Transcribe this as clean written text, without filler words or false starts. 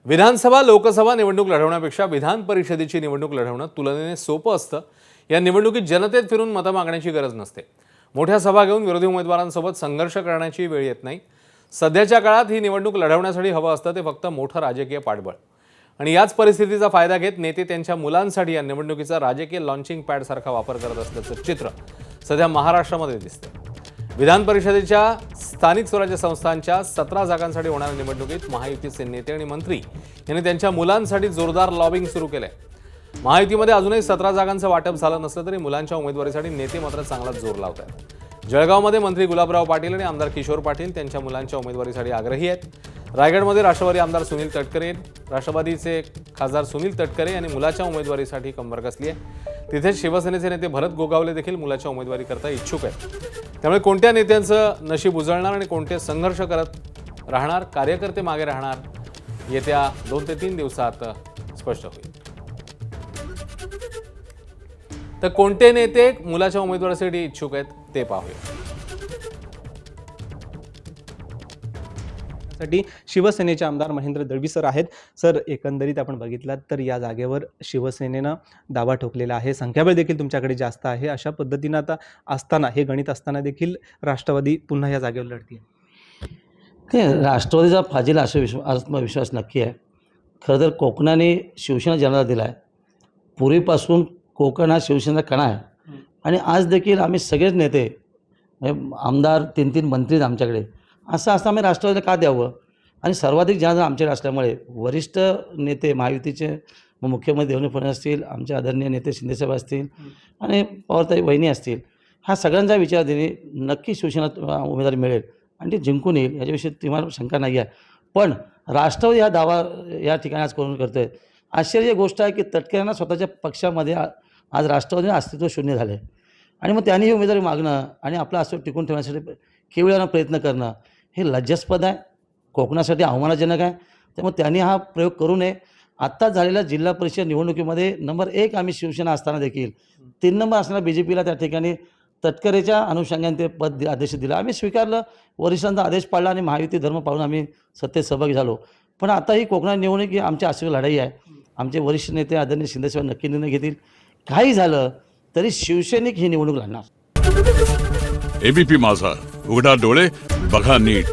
विधानसभा लोकसभा निवडणूक लढवण्यापेक्षा विधान परिषदेची निवडणूक लढवणं तुलनेने सोपं असतं। या निवडणुकीत जनतेत फिरून मतं मागण्याची गरज नसते। मोठ्या सभा घेऊन विरोधी उमेदवारांसोबत संघर्ष करण्याची वेळ येत नाही। सध्याच्या काळात ही निवडणूक लढवण्यासाठी हवं असतं ते फक्त मोठं राजकीय पाठबळ। आणि याच परिस्थितीचा फायदा घेत नेते त्यांच्या मुलांसाठी या निवडणुकीचा राजकीय लॉन्चिंग पॅड सारखा वापर करत असल्याचं चित्र सध्या महाराष्ट्रामध्ये दिसतंय। विधान परिषदेच्या स्थानिक स्वराज्य संस्थांच्या 17 जागांसाठी होणाऱ्या निवडणुकीत महायुतीचे नेते आणि मंत्री यांनी त्यांच्या मुलांसाठी जोरदार लॉबिंग सुरू केलंय। महायुतीमध्ये अजूनही 17 जागांचं वाटप झालं नसलं तरी मुलांच्या उमेदवारीसाठी नेते मात्र चांगलाच जोर लावतात। जळगावमध्ये मंत्री गुलाबराव पाटील आणि आमदार किशोर पाटील त्यांच्या मुलांच्या उमेदवारीसाठी आग्रही आहेत। रायगडमध्ये राष्ट्रवादी आमदार सुनील तटकरे, राष्ट्रवादीचे खासदार सुनील तटकरे यांनी मुलाच्या उमेदवारीसाठी कंबर कसली आहे। तिथेच शिवसेनेचे नेते भरत गोगावले देखील मुलाच्या उमेदवारीकरता इच्छुक आहेत। त्यामुळे कोणत्या नेत्यांचं नशीब उजळणार आणि कोणते संघर्ष करत राहणार, कार्यकर्ते मागे राहणार, येत्या 2 ते 3 दिवसात स्पष्ट होईल। तर कोणते नेते मुलाच्या उमेदवारीसाठी इच्छुक आहेत ते पाहूया। शिवसेनेचे आमदार महेंद्र दळवी सर आहेत। सर, एकंदरीत आपण बघितलात तर या जागेवर शिवसेनेनं दावा ठोकलेला आहे, संख्याबळ देखील तुमच्याकडे जास्त आहे। अशा पद्धतीनं आता असताना, हे गणित असताना देखील राष्ट्रवादी पुन्हा या जागेवर लढते। ते राष्ट्रवादीचा फाजील आत्मविश्वास नक्की आहे। खरं तर कोकणाने शिवसेना जन्म दिला आहे। पूर्वीपासून कोकण हा शिवसेनेचा कणा आहे आणि आज देखील आम्ही सगळेच नेते आमदार 3-3 मंत्री आहेत आमच्याकडे। असं असं आम्ही राष्ट्रवादीला का द्यावं? आणि सर्वाधिक जन आमच्याकडे असल्यामुळे वरिष्ठ नेते महायुतीचे मुख्यमंत्री देवेंद्र फडणवीस असतील, आमचे आदरणीय नेते शिंदेसाहेब असतील आणि पवारताई वहिनी असतील, हा सगळ्यांचा विचाराधीने नक्की शिवसेना उमेदवारी मिळेल आणि ती जिंकून येईल, याच्याविषयी तुम्हाला शंका नाही आहे। पण राष्ट्रवादी हा दावा या ठिकाणी आज करून करतोय। आश्चर्य गोष्ट आहे की तटकऱ्यांना स्वतःच्या पक्षामध्ये आज राष्ट्रवादीने अस्तित्व शून्य झाले आणि मग त्यांनी ही उमेदवारी मागणं आणि आपलं अस्तित्व टिकून ठेवण्यासाठी केवळ प्रयत्न करणं हे लज्जास्पद आहे, कोकणासाठी आव्हानाजनक आहे। त्यामुळे त्यांनी हा प्रयोग करू नये। आत्ताच झालेल्या जिल्हा परिषद निवडणुकीमध्ये नंबर 1 आम्ही शिवसेना असताना देखील 3 नंबर असणाऱ्या BJPला त्या ठिकाणी तटकरेच्या अनुषंगाने ते पद आदेश दिला, आम्ही स्वीकारलं, वरिष्ठांचा आदेश पाळला आणि महायुती धर्म पाळून आम्ही सत्तेत सहभागी झालो। पण आता ही कोकणात निवडणूक ही आमची आश्चर्य लढाई आहे। आमचे वरिष्ठ नेते आदरणीय शिंदेसाहेब नक्की निर्णय घेतील। काही झालं तरी शिवसैनिक ही निवडणूक लढणार। ABP माझा, उघडा डोळे बघा नीट।